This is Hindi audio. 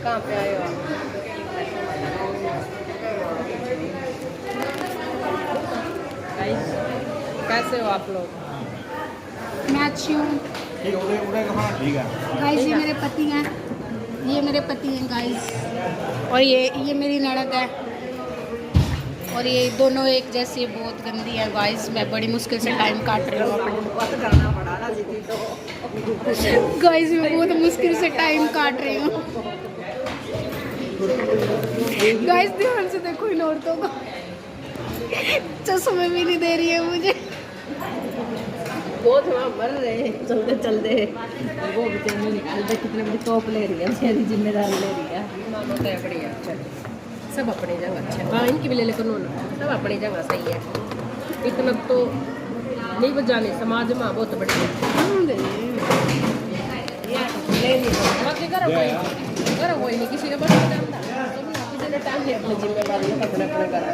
कहाँ पे आए हो आप? गाइस, कैसे हो आप लोग? मैं अच्छी हूँ ठीक है। गाइस। ये मेरे पति हैं, ये मेरे पति हैं गाइस। और ये मेरी ननद है। और ये दोनों एक जैसी बहुत गंदी है गाइस। मैं बड़ी मुश्किल से टाइम काट रही हूँ गाइस। मैं बहुत मुश्किल से टाइम काट रही हूँ गाइस। ध्यान से देखो इन औरतों को, चश्मे भी नहीं दे रही है मुझे। बहुत वहाँ मर रहे हैं चलते चलते। वो बेचारे नहीं निकालते, कितने बड़ी टॉप ले रही है, बेचारी जिम्मेदारी ले रही है। मानो तो है बढ़िया, अच्छा सब अपनी जगह अच्छा। हाँ, इनकी भी ले लेकर सब अपनी जगह सही है। इतना तो नहीं बजाने समाज में बहुत बढ़िया। करो कोई नहीं, किसी का बस जानता किसी ने टाइम नहीं अपनी जिम्मेदारी अपने अपने करा।